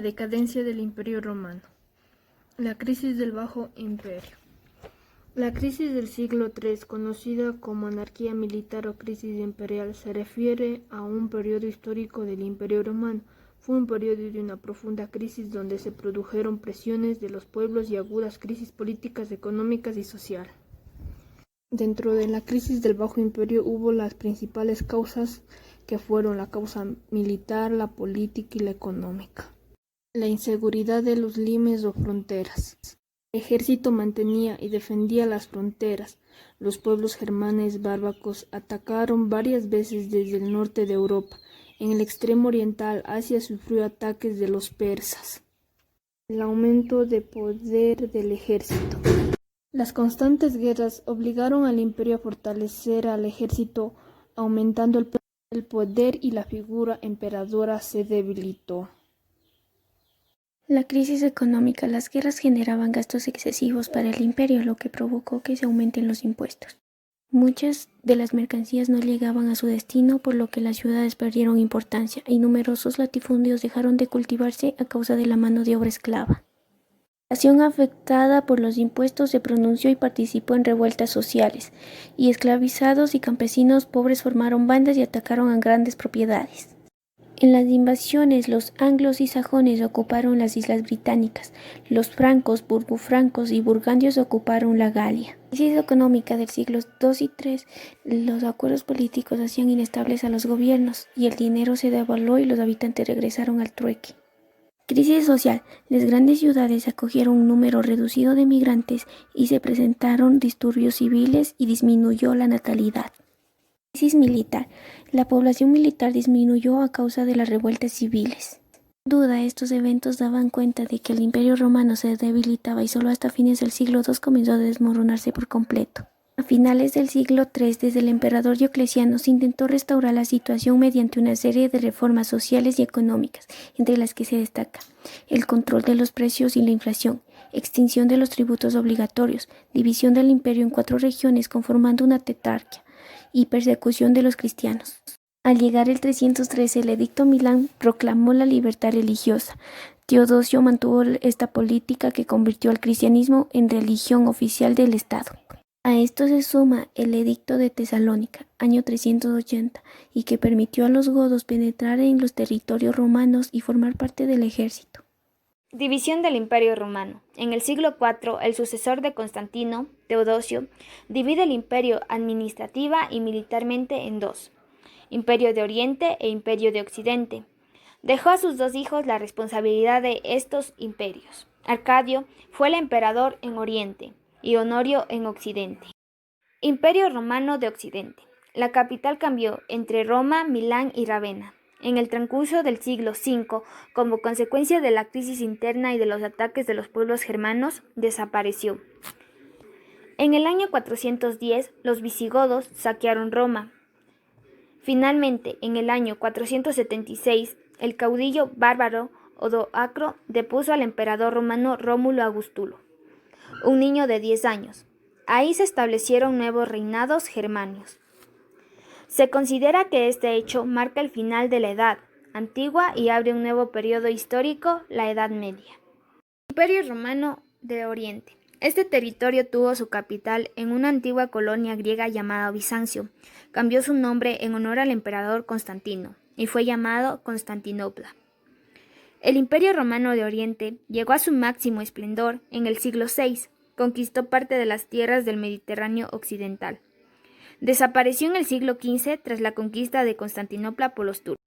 decadencia del Imperio Romano. La crisis del Bajo Imperio. La crisis del siglo III, conocida como anarquía militar o crisis imperial, se refiere a un periodo histórico del Imperio Romano. Fue un periodo de una profunda crisis donde se produjeron presiones de los pueblos y agudas crisis políticas, económicas y sociales. Dentro de la crisis del Bajo Imperio hubo las principales causas que fueron la causa militar, la política y la económica. La inseguridad de los limes o fronteras. El ejército mantenía y defendía las fronteras. Los pueblos germanes bárbaros atacaron varias veces desde el norte de Europa. En el extremo oriental, Asia sufrió ataques de los persas. El aumento de poder del ejército. Las constantes guerras obligaron al imperio a fortalecer al ejército, aumentando el poder y la figura emperadora se debilitó. La crisis económica. Las guerras generaban gastos excesivos para el imperio, lo que provocó que se aumenten los impuestos. Muchas de las mercancías no llegaban a su destino, por lo que las ciudades perdieron importancia y numerosos latifundios dejaron de cultivarse a causa de la mano de obra esclava. La población afectada por los impuestos se pronunció y participó en revueltas sociales, y esclavizados y campesinos pobres formaron bandas y atacaron a grandes propiedades. En las invasiones, los anglos y sajones ocuparon las islas británicas, los francos, burgofrancos y burgundios ocuparon la Galia. La crisis económica del siglos II y III, los acuerdos políticos hacían inestables a los gobiernos, y el dinero se devaluó y los habitantes regresaron al trueque. Crisis social. Las grandes ciudades acogieron un número reducido de migrantes y se presentaron disturbios civiles y disminuyó la natalidad. Crisis militar. La población militar disminuyó a causa de las revueltas civiles. Sin duda, estos eventos daban cuenta de que el Imperio Romano se debilitaba y solo hasta fines del siglo II comenzó a desmoronarse por completo. A finales del siglo III, desde el emperador Diocleciano, se intentó restaurar la situación mediante una serie de reformas sociales y económicas, entre las que se destaca el control de los precios y la inflación, extinción de los tributos obligatorios, división del imperio en 4 regiones conformando una tetrarquía y persecución de los cristianos. Al llegar el 313, el Edicto Milán proclamó la libertad religiosa. Teodosio mantuvo esta política que convirtió al cristianismo en religión oficial del Estado. A esto se suma el Edicto de Tesalónica, año 380, y que permitió a los godos penetrar en los territorios romanos y formar parte del ejército. División del Imperio Romano. En el siglo IV, el sucesor de Constantino, Teodosio, divide el imperio administrativa y militarmente en 2, Imperio de Oriente e Imperio de Occidente. Dejó a sus 2 hijos la responsabilidad de estos imperios. Arcadio fue el emperador en Oriente y Honorio en Occidente. Imperio Romano de Occidente. La capital cambió entre Roma, Milán y Rávena. En el transcurso del siglo V, como consecuencia de la crisis interna y de los ataques de los pueblos germanos, desapareció. En el año 410, los visigodos saquearon Roma. Finalmente, en el año 476, el caudillo bárbaro Odoacro depuso al emperador romano Rómulo Augustulo, un niño de 10 años. Ahí se establecieron nuevos reinados germanos. Se considera que este hecho marca el final de la Edad Antigua y abre un nuevo periodo histórico, la Edad Media. Imperio Romano de Oriente. Este territorio tuvo su capital en una antigua colonia griega llamada Bizancio. Cambió su nombre en honor al emperador Constantino y fue llamado Constantinopla. El Imperio Romano de Oriente llegó a su máximo esplendor en el siglo VI. Conquistó parte de las tierras del Mediterráneo occidental. Desapareció en el siglo XV tras la conquista de Constantinopla por los turcos.